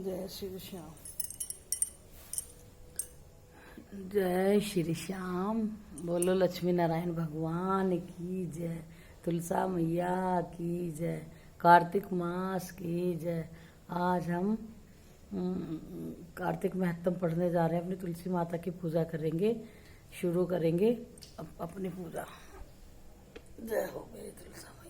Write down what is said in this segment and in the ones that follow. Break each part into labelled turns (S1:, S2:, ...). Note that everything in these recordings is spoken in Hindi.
S1: जय श्री श्याम। जय श्री श्याम। बोलो लक्ष्मी नारायण भगवान की जय, तुलसा मैया की जय, कार्तिक मास की जय। आज हम कार्तिक महत्तम पढ़ने जा रहे हैं। अपनी तुलसी माता की पूजा करेंगे, शुरू करेंगे अपनी पूजा। जय हो मेरी तुलसा मैया।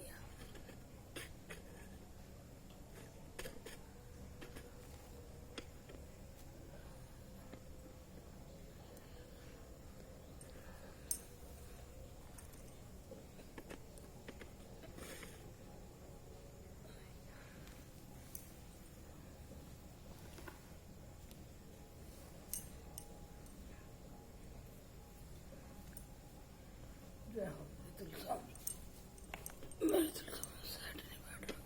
S1: जय हो मेरी तुलसा। मेरी तुलसा साइड नहीं बैठ रहा।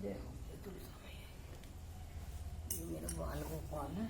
S1: जय हो मेरी तुलसा मैया। ये मेरा बाल गोपाल है।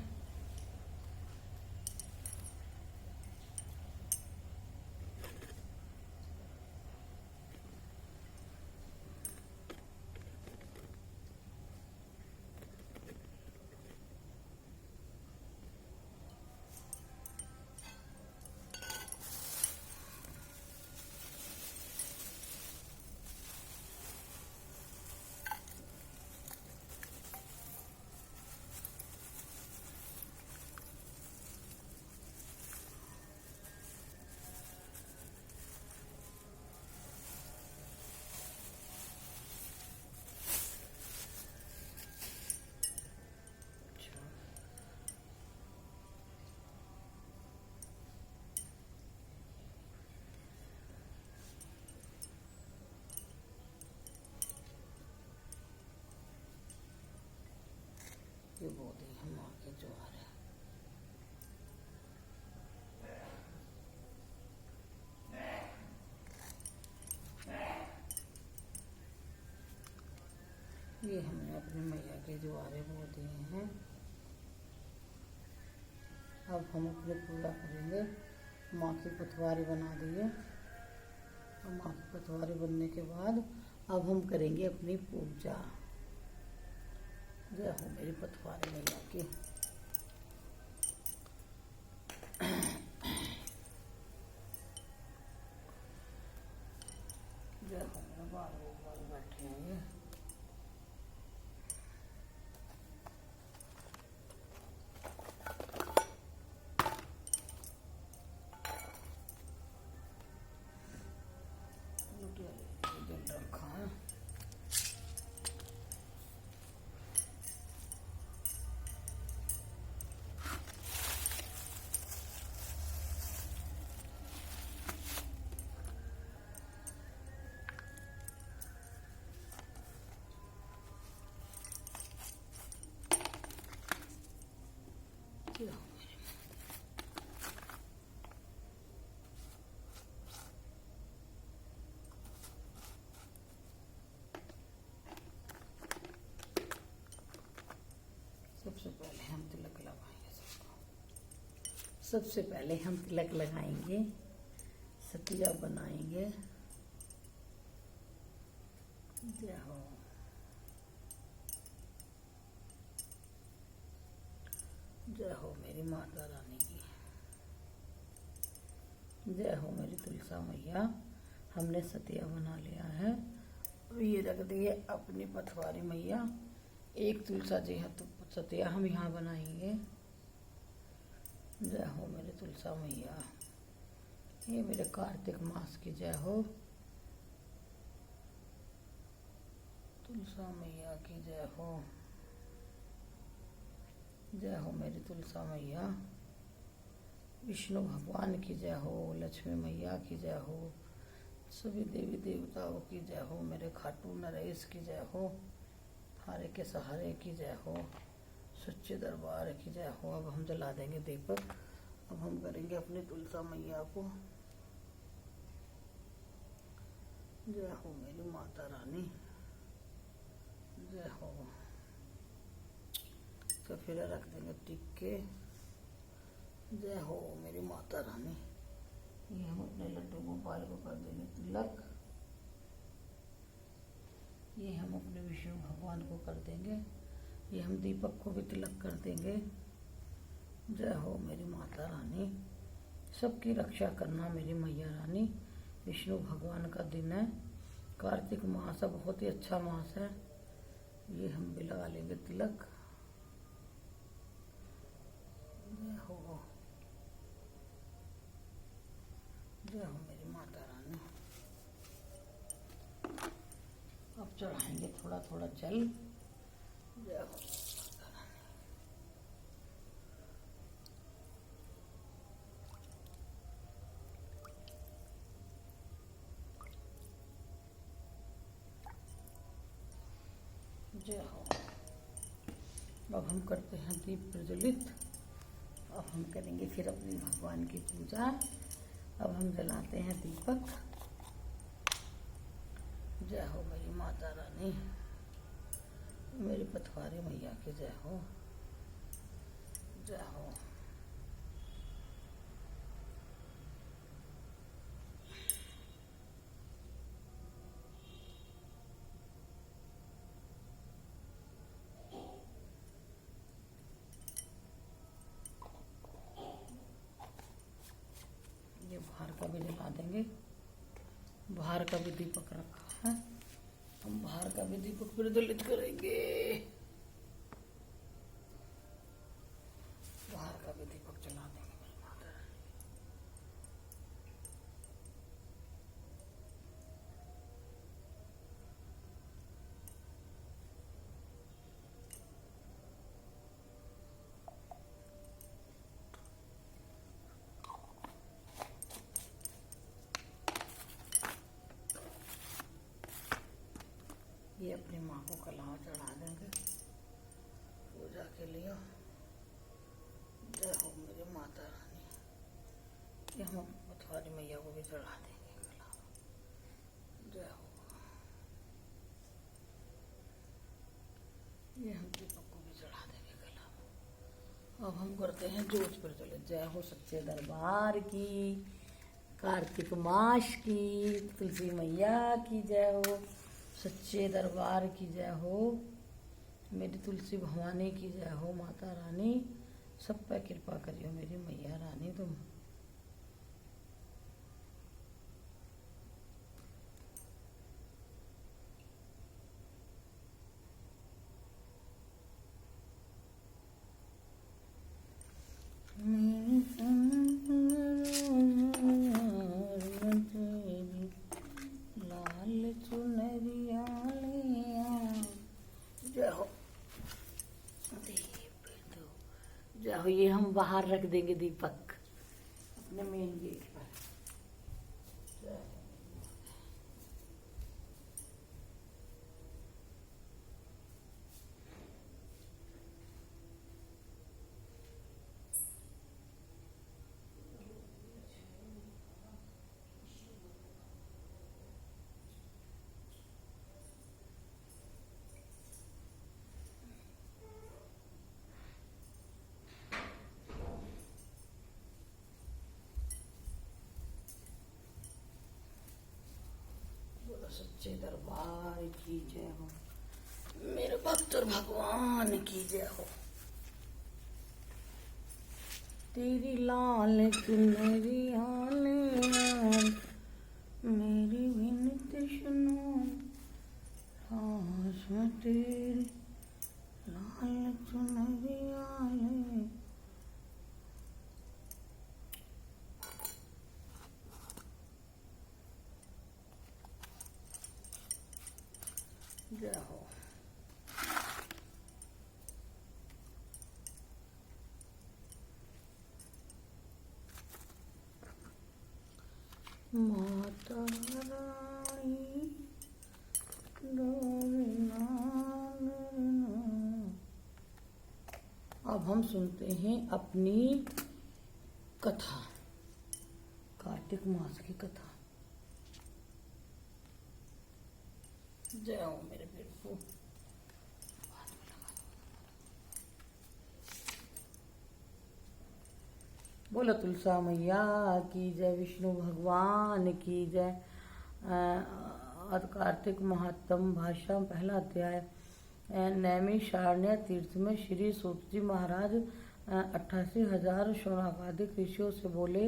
S1: ये बोधी है माँ के ज्वार है। ये हमने अपनी मैया के ज्वारे बो दिए हैं। अब हम अपनी पूजा करेंगे। माँ की पटवारी बना दिए और माँ की पटवारी बनने के बाद अब हम करेंगे अपनी पूजा। जय हो मेरी पटवारी मैया की। जय हो मेरा बाल गोपाल बैठे हैं ये। जल रखा है। सबसे पहले हम तिलक लगाएंगे सबको। सबसे पहले हम तिलक लगाएंगे, सतिया बनाएंगे। जय हो। जय हो मेरी माता रानी की। जय हो मेरी तुलसा मैया। हमने सतिया बना लिया है। अब ये रख दिए अपनी पटवारी मैया। एक तुलसा जी है तो सतिया हम यहाँ बनाएंगे। जय हो मेरी तुलसा मैया। ये मेरे कार्तिक मास की जय हो। तुलसा मैया की जय हो। जय हो मेरी तुलसा मैया। विष्णु भगवान की जय हो। लक्ष्मी मैया की जय हो। सभी देवी देवताओं की जय हो। मेरे खाटू नरेश की जय हो। हारे के सहारे की जय हो। सच्चे दरबार की जय हो। अब हम जला देंगे दीपक। अब हम करेंगे अपनी तुलसा मैया को। जय हो मेरी माता रानी। जय हो। तो फिर रख देंगे टिक्के। जय हो मेरी माता रानी। ये हम अपने लड्डू गोपाल को कर देंगे तिलक। ये हम अपने विष्णु भगवान को कर देंगे। ये हम दीपक को भी तिलक कर देंगे। जय हो मेरी माता रानी। सबकी रक्षा करना मेरी मैया रानी। विष्णु भगवान का दिन है, कार्तिक मास है, बहुत ही अच्छा मास है। ये हम भी लगा लेंगे तिलक। जय हो, जय हो मेरी माता रानी। अब चढ़ाएंगे थोड़ा थोड़ा जल। जय हो माता रानी। जय हो। अब हम करते हैं दीप प्रज्वलित। अब हम करेंगे फिर अपने भगवान की पूजा। अब हम जलाते हैं दीपक। जय हो मेरी माता रानी। मेरी पथवारी मैया की जय हो। जय हो। ये बाहर का भी जला देंगे। बाहर का भी दीपक रखा है, हम बाहर का भी दीपक प्रज्वलित करेंगे। बाहर का भी दीपक जला देंगे मेरी माता रानी। ये अपनी माँ को कलावा चढ़ा देंगे पूजा के लिए। जय हो मेरी माता रानी। ये हम पथवारी मैया को भी चढ़ा देंगे कलावा। जय हो। ये हम दीपक को भी चढ़ा देंगे कलावा। अब हम करते हैं जोत प्रज्वलित। जय हो सच्चे दरबार की, कार्तिक मास की, तुलसी मैया की जय हो। सच्चे दरबार की जय हो। मेरी तुलसी भवानी की जय हो। माता रानी सब पे कृपा करियो मेरी मैया रानी तुम। लाल चुनरिया जय हो। दीप दो। जय हो। ये हम बाहर रख देंगे दीपक अपने मेन गेट पर। जय हो। सच्चे दरबार की जय हो। मेरे भक्त और भगवान की जय हो। तेरी लाल चुनरिया मेरी विनती सुनो। रास में तेरी लाल चुनरिया जय हो। माता रानी अब हम सुनते हैं अपनी कथा, कार्तिक मास की कथा। जय हो मेरे बिल्कुल। बोलो तुलसा मैया की जय, विष्णु भगवान की जय। कार्तिक महात्म भाषा पहला अध्याय। नैमिषारण्य तीर्थ में श्री सूत जी महाराज 88,000 शौनकादिक ऋषियों से बोले,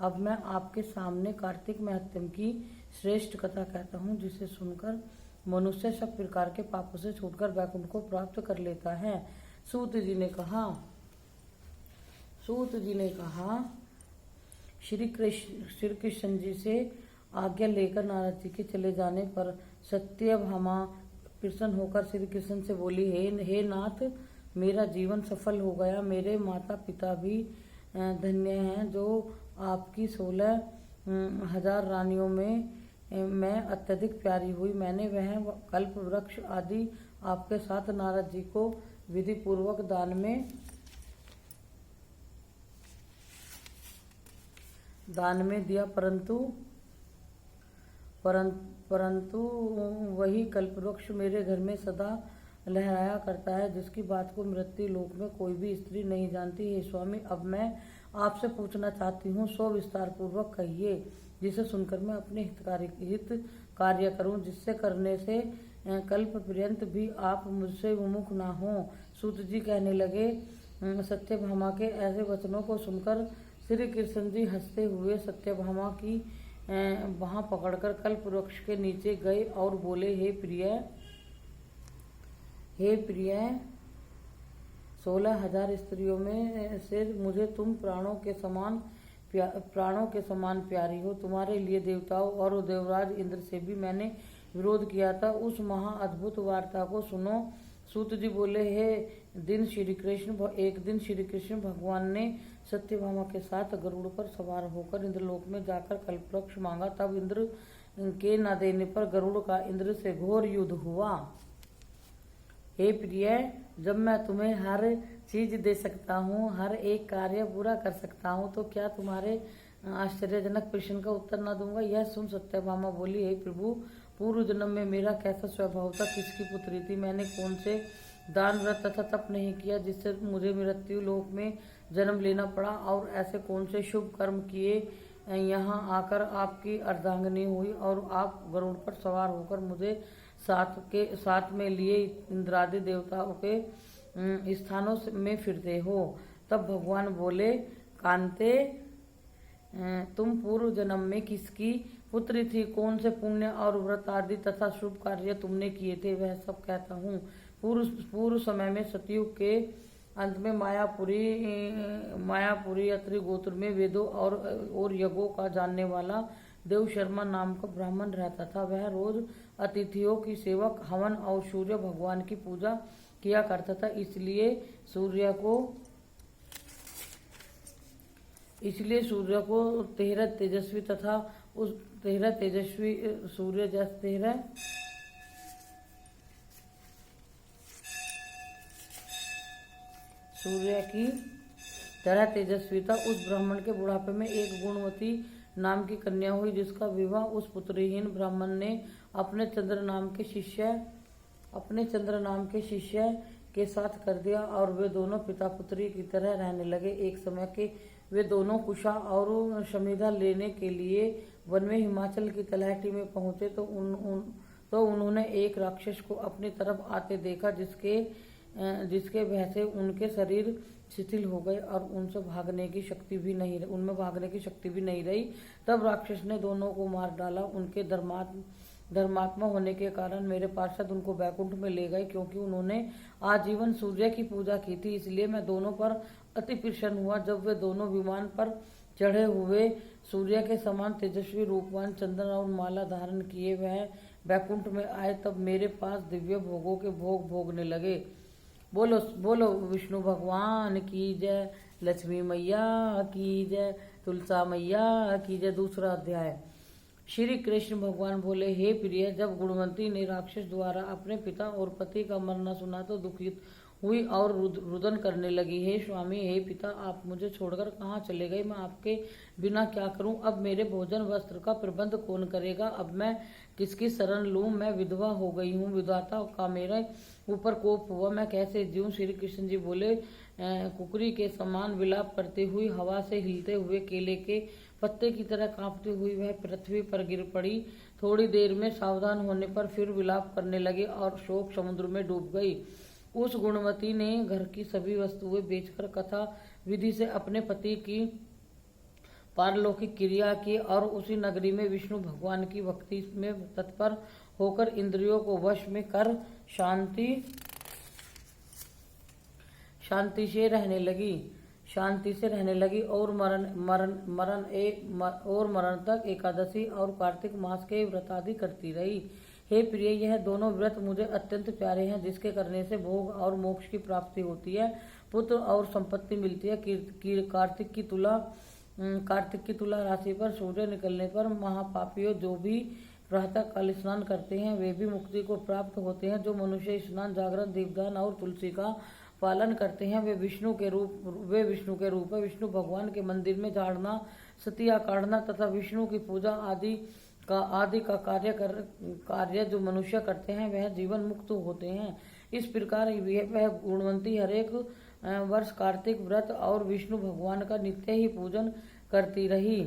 S1: अब मैं आपके सामने कार्तिक महात्म की श्रेष्ठ कथा कहता हूँ, जिसे सुनकर मनुष्य सब प्रकार के पापों से छूटकर वैकुंठ को प्राप्त कर लेता है। सूत जी ने कहा, श्री कृष्ण जी से आज्ञा लेकर नारद जी के चले जाने पर सत्यभामा प्रसन्न होकर श्री कृष्ण से बोली, हे नाथ, मेरा जीवन सफल हो गया। मेरे माता पिता भी धन्य हैं, जो आपकी 16,000 रानियों में मैं अत्यधिक प्यारी हुई। मैंने वह कल्प वृक्ष आदि आपके साथ नारद जी को विधि पूर्वक दान में दिया, परंतु वही कल्पवृक्ष मेरे घर में सदा लहराया करता है, जिसकी बात को मृत्यु लोक में कोई भी स्त्री नहीं जानती। हे स्वामी, अब मैं आपसे पूछना चाहती हूँ, सो विस्तार पूर्वक कहिए, जिसे सुनकर मैं अपने हित कार्य करूँ, जिससे करने से कल्प पर्यंत भी आप मुझसे विमुख ना हो। सूत जी कहने लगे, सत्यभामा के ऐसे वचनों को सुनकर श्री कृष्ण जी हंसते हुए सत्यभामा की बाँह पकड़कर कल्प वृक्ष के नीचे गए और बोले, हे प्रिय 16,000 स्त्रियों में से मुझे तुम प्राणों के समान प्यारी हो। तुम्हारे लिए देवताओं और देवराज इंद्र से भी मैंने विरोध किया था। उस महा अद्भुत वार्ता को सुनो। सूत जी बोले, एक दिन श्री कृष्ण भगवान ने सत्यभामा के साथ गरुड़ पर सवार होकर इंद्रलोक में जाकर कल्पवृक्ष मांगा। तब इंद्र के न देने पर गरुड़ का इंद्र से घोर युद्ध हुआ। हे प्रिय, जब मैं तुम्हें हर चीज दे सकता हूँ, हर एक कार्य पूरा कर सकता हूँ, तो क्या तुम्हारे आश्चर्यजनक प्रश्न का उत्तर न दूंगा? यह सुन सत्यभामा बोली, हे प्रभु, पूर्व जन्म में मेरा कैसा स्वभाव था, किसकी पुत्री थी, मैंने कौन से दान व्रत तथा तप नहीं किया जिससे मुझे मृत्यु लोक में जन्म लेना पड़ा, और ऐसे कौन से शुभ कर्म किए यहाँ आकर आपकी अर्धांगिनी हुई और आप गरुड़ पर सवार होकर मुझे साथ में लिए इंद्रादि देवताओं के स्थानों में फिरते हो। तब भगवान बोले, कांते, तुम पूर्व जन्म में किसकी पुत्री थी, कौन से पुण्य और व्रत आदि तथा शुभ कार्य तुमने किए थे, वह सब कहता हूँ। पूर्व समय में सतयुग के अंत में मायापुरी अत्रि गोत्र में वेदों और यज्ञों का जानने वाला देव शर्मा नाम का ब्राह्मण रहता था। वह रोज अतिथियों की सेवक, हवन और सूर्य भगवान की पूजा किया करता था। इसलिए सूर्य को 13 तेजस्वी तथा उस 13 तेजस्वी सूर्य जैसे सूर्य की तरह तेजस्वी था। उस ब्राह्मण के बुढ़ापे में एक गुणवती नाम की कन्या हुई, जिसका विवाह उस पुत्रहीन ब्राह्मण ने अपने चंद्र नाम के शिष्य के साथ कर दिया, और वे दोनों पिता पुत्री की तरह रहने लगे। एक समय के वे दोनों कुशा और शमीधा लेने के लिए वन में हिमाचल की तलहटी में पहुंचे तो उन्होंने एक राक्षस को अपनी तरफ आते देखा, जिसके भय से उनके शरीर शिथिल हो गए और उनमें भागने की शक्ति भी नहीं रही। तब राक्षस ने दोनों को मार डाला। उनके धर्मात्मा होने के कारण मेरे पार्षद उनको वैकुंठ में ले गए। क्योंकि उन्होंने आजीवन सूर्य की पूजा की थी, इसलिए मैं दोनों पर अति प्रसन्न हुआ। जब वे दोनों विमान पर चढ़े हुए सूर्य के समान तेजस्वी रूपवान चंदन और माला धारण किए वह वैकुंठ में आए, तब मेरे पास दिव्य भोगों के भोग भोगने लगे। बोलो विष्णु भगवान की जय, लक्ष्मी मैया की जय, तुलसा मैया की जय। दूसरा अध्याय। श्री कृष्ण भगवान बोले, हे प्रिय, जब गुणवंती ने राक्षस द्वारा अपने पिता और पति का मरना सुना तो दुखित हुई और रुदन करने लगी। हे स्वामी, हे पिता, आप मुझे छोड़कर कहाँ चले गए? मैं आपके बिना क्या करूं? अब मेरे भोजन वस्त्र का प्रबंध कौन करेगा? अब मैं किसकी शरण लूं? मैं विधवा हो गई हूँ। विधाता का मेरे ऊपर कोप हुआ, मैं कैसे जीऊं? श्री कृष्ण जी बोले, कुकरी के समान विलाप करती हुई हवा से हिलते हुए केले के पत्ते की तरह कांपती हुई वह पृथ्वी पर गिर पड़ी। थोड़ी देर में सावधान होने पर फिर विलाप करने लगी और शोक समुद्र में डूब गई। उस गुणवती ने घर की सभी वस्तुएं बेचकर कथा विधि से अपने पति की पारलौकिक क्रिया की और उसी नगरी में विष्णु भगवान की भक्ति में तत्पर होकर इंद्रियों को वश में कर शांति से रहने लगी और मरण तक एकादशी और कार्तिक मास के व्रत आदि करती रही। हे प्रिय, यह दोनों व्रत मुझे अत्यंत प्यारे हैं, जिसके करने से भोग और मोक्ष की प्राप्ति होती है, पुत्र और संपत्ति मिलती है। कार्तिक की तुला राशि पर सूर्य निकलने पर महापापियों जो भी प्रातः काल स्नान करते हैं वे भी मुक्ति को प्राप्त होते हैं। जो मनुष्य स्नान, जागरण, दीपदान और तुलसी का पालन करते हैं वे विष्णु के रूप है। विष्णु भगवान के मंदिर में झाड़ना, सतिया काटना तथा विष्णु की पूजा आदि का कार्य जो मनुष्य करते हैं वह जीवन मुक्त होते हैं। इस प्रकार वह गुणवंती हरेक वर्ष कार्तिक व्रत और विष्णु भगवान का नित्य ही पूजन करती रही।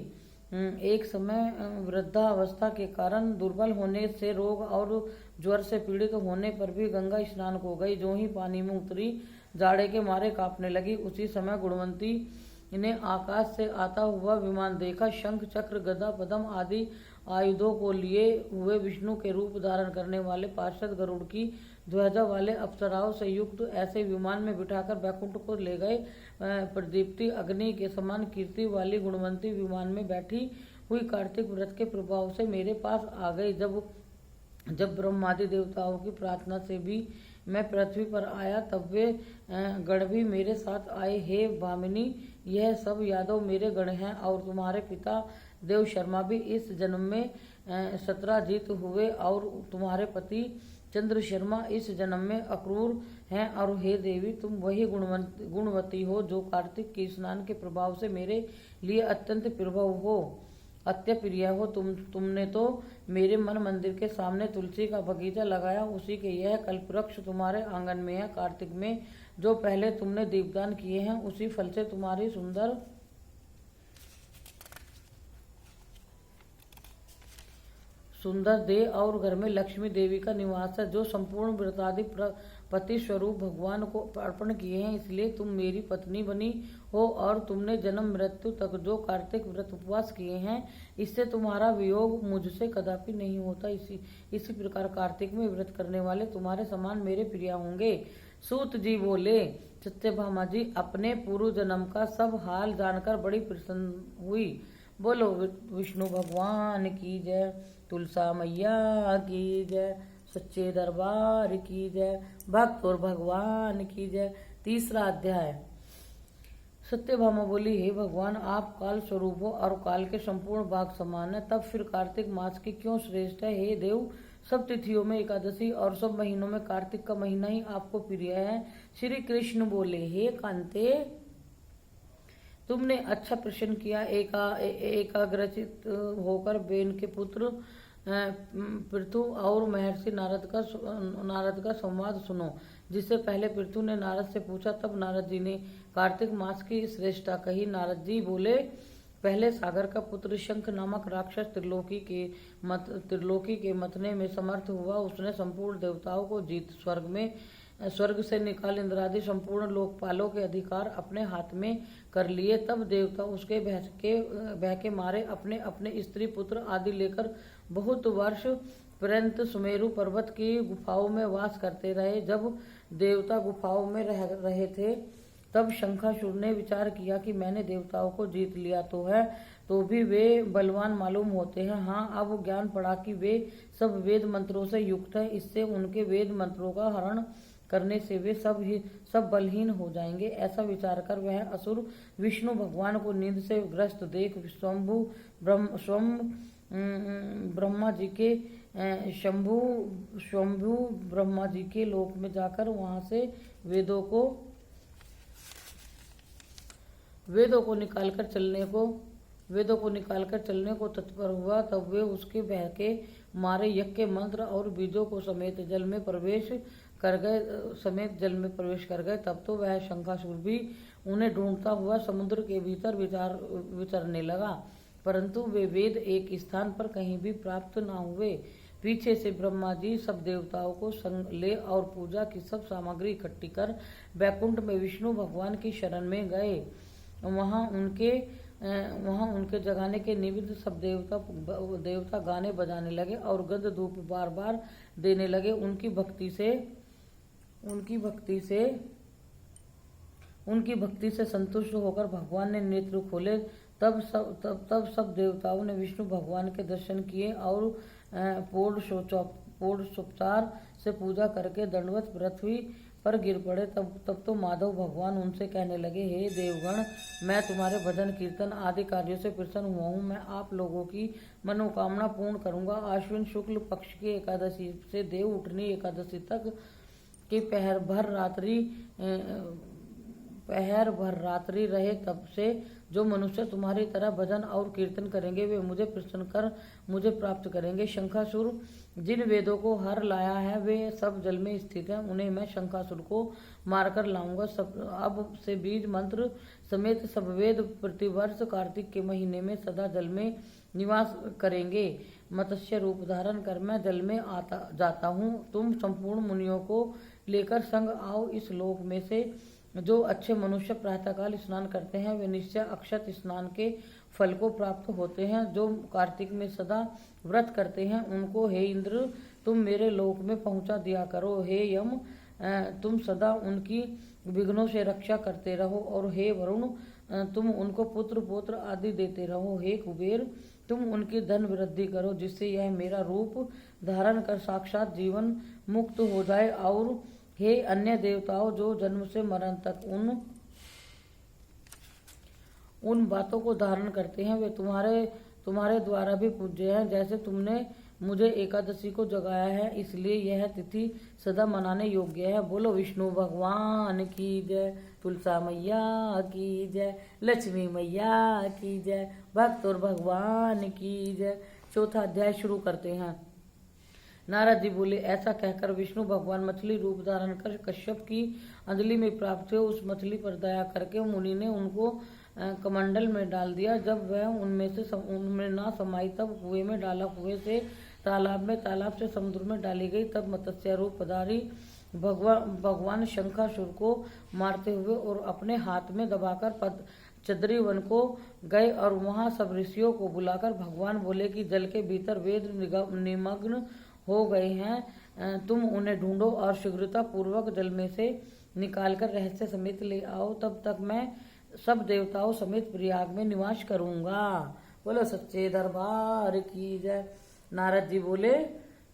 S1: एक समय वृद्धावस्था के कारण दुर्बल होने से रोग और ज्वर से पीड़ित होने पर भी गंगा स्नान को गई। जो ही पानी में उतरी जाड़े के मारे कांपने लगी। उसी समय गुणवंती ने आकाश से आता हुआ विमान देखा। शंख, चक्र, गदा, पद्म आदि आयुधों को लिए हुए विष्णु के रूप धारण करने वाले पार्षद गरुड़ की ध्वजा वाले अप्सराओं से युक्त ऐसे विमान में बिठाकर बैकुंठ को ले गए। प्रदीप्ति अग्नि के समान कीर्ति वाली गुणवंती विमान में बैठी हुई कार्तिक व्रत के प्रभाव से मेरे पास आ गई। जब ब्रह्मादि देवताओं की प्रार्थना से भी मैं पृथ्वी पर आया तब वे गण भी मेरे साथ आए। हे भामिनी, यह सब यादव मेरे गण हैं और तुम्हारे पिता देव शर्मा भी इस जन्म में सत्राजित हुए और तुम्हारे पति चंद्र शर्मा इस जन्म में अक्रूर हैं। और हे देवी, तुम वही गुणवती हो जो कार्तिक के स्नान के प्रभाव से मेरे लिए अत्य प्रिय हो। तुमने तो मेरे मन मंदिर के सामने तुलसी का बगीचा लगाया, उसी के यह कल्पवृक्ष तुम्हारे आंगन में है। कार्तिक में जो पहले तुमने दीपदान किए हैं उसी फल से तुम्हारी सुंदर देह और घर में लक्ष्मी देवी का निवास है। जो संपूर्ण व्रतादि पति स्वरूप भगवान को अर्पण किए हैं, इसलिए तुम मेरी पत्नी बनी हो और तुमने जन्म मृत्यु तक जो कार्तिक व्रत उपवास किए हैं इससे तुम्हारा वियोग मुझसे कदापि नहीं होता। इसी प्रकार कार्तिक में व्रत करने वाले तुम्हारे समान मेरे प्रिय होंगे। सूत जी बोले, सत्यभामा जी अपने पूर्व जन्म का सब हाल जानकर बड़ी प्रसन्न हुई। बोलो विष्णु भगवान की जय, तुलसा मैया की जय, सच्चे दरबार की जय, भक्त और भगवान की जय। तीसरा अध्याय। सत्यभामा बोली, हे भगवान, आप काल स्वरूप हो और काल के संपूर्ण भाग समान है, तब फिर कार्तिक मास की क्यों श्रेष्ठ है? हे देव, सब तिथियों में एकादशी और सब महीनों में कार्तिक का महीना ही आपको प्रिय है। श्री कृष्ण बोले, हे कांते, तुमने अच्छा प्रश्न किया। एकाग्रचित होकर बेन के पुत्र पृथु और महर्षि नारद का संवाद सुनो। जिससे पहले पृथु ने नारद से पूछा, तब नारद जी ने कार्तिक मास की श्रेष्ठता कही। नारद जी बोले, पहले सागर का पुत्र शंख नामक राक्षस त्रिलोकी के मथने में समर्थ हुआ। उसने संपूर्ण देवताओं को जीत स्वर्ग से निकाल इंद्रादि संपूर्ण लोकपालों के अधिकार अपने हाथ में कर लिए। तब देवता उसके भय के मारे अपने अपने स्त्री पुत्र आदि लेकर बहुत वर्ष पर्यंत सुमेरु पर्वत की गुफाओं में वास करते रहे। जब देवता गुफाओं में रह रहे थे तब शंखासुर ने विचार किया कि मैंने देवताओं को जीत लिया तो है, तो भी वे बलवान मालूम होते हैं। हाँ, अब ज्ञान पड़ा कि वे सब वेद मंत्रों से युक्त है, इससे उनके वेद मंत्रों का हरण करने से वे सब बलहीन हो जाएंगे। ऐसा विचार कर वह असुर विष्णु भगवान को नींद से ग्रस्त देख शंभु ब्रह्मा जी के लोक में जाकर वहां से वेदों को निकालकर चलने को तत्पर हुआ। तब वे उसके भय के मारे यज्ञ के मंत्र और बीजों को समेत जल में प्रवेश कर गए समेत जल में प्रवेश कर गए, तब तो वह शंखासुर भी उन्हें ढूंढता हुआ समुद्र के भीतर विचरने लगा, परंतु वे वेद एक स्थान पर कहीं भी प्राप्त न हुए। पीछे से ब्रह्मा जी सब देवताओं को संग ले और पूजा की सब सामग्री इकट्ठी कर वैकुंठ में विष्णु भगवान की शरण में गए। वहां उनके जगाने के निमित्त सब देवता गाने बजाने लगे और गंध धूप बार बार देने लगे। उनकी भक्ति से संतुष्ट होकर भगवान ने नेत्र खोले। तब सब देवताओं ने विष्णु भगवान के दर्शन किए और पोषोपचार से पूजा करके दंडवत पृथ्वी पर गिर पड़े। तब तो माधव भगवान उनसे कहने लगे, हे देवगण, मैं तुम्हारे भजन कीर्तन आदि कार्यों से प्रसन्न हुआ हूँ। मैं आप लोगों की मनोकामना पूर्ण करूंगा। आश्विन शुक्ल पक्ष की एकादशी से देव उठनी एकादशी तक के पहर भर रात्रि रहे, तब से जो मनुष्य तुम्हारी तरह भजन और कीर्तन करेंगे वे मुझे प्रसन्न कर मुझे प्राप्त करेंगे। शंखासुर जिन वेदों को हर लाया है वे सब जल में स्थित हैं, उन्हें मैं शंखासुर को मारकर लाऊंगा। अब से बीज मंत्र समेत सब वेद प्रतिवर्ष कार्तिक के महीने में सदा जल में निवास करेंगे। मत्स्य रूप धारण कर मैं जल में जाता हूँ। तुम संपूर्ण मुनियों को लेकर संग आओ। इस लोक में से जो अच्छे मनुष्य प्रातःकाल स्नान करते हैं वे निश्चय अक्षत स्नान के फल को प्राप्त होते हैं। जो कार्तिक में सदा व्रत करते हैं उनको हे इंद्र तुम मेरे लोक में पहुंचा दिया करो। हे यम तुम सदा उनकी विघ्नों से रक्षा करते रहो, और हे वरुण तुम उनको पुत्र पौत्र आदि देते रहो। हे कुबेर तुम उनकी धन वृद्धि करो, जिससे यह मेरा रूप धारण कर साक्षात जीवन मुक्त हो जाए। और हे अन्य देवताओं, जो जन्म से मरण तक उन बातों को धारण करते हैं वे तुम्हारे द्वारा भी पूज्य हैं। जैसे तुमने मुझे एकादशी को जगाया है, इसलिए यह तिथि सदा मनाने योग्य है। बोलो विष्णु भगवान की जय, तुलसा मैया की जय, लक्ष्मी मैया की जय, भक्त और भगवान की जय। चौथा अध्याय शुरू करते हैं। नारद जी बोले, ऐसा कहकर विष्णु भगवान मछली रूप धारण कर कश्यप की अंजलि में प्राप्त हुए। उस मछली पर दया करके मुनि ने उनको कमंडल में डाल दिया। जब वह उनमें ना समाई तब कुएं में डाला, कुएं से तालाब में, तालाब से समुद्र में डाली गई। तब मत्स्य रूप पधारी भगवान शंखासुर को मारते हुए और अपने हाथ में दबाकर चद्री वन को गए, और वहां सब ऋषियों को बुलाकर भगवान बोले कि जल के भीतर वेद निमग्न हो गए हैं, तुम उन्हें ढूंढो और शीघ्रता पूर्वक जल में से निकालकर रहस्य समेत ले आओ। तब तक मैं सब देवताओं समेत प्रयाग में निवास करूंगा। बोलो सच्चे दरबार की जय। नारद जी बोले,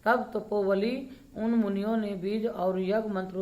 S1: तब तपोवली उन मुनियों ने बीज और यज्ञ मंत्रों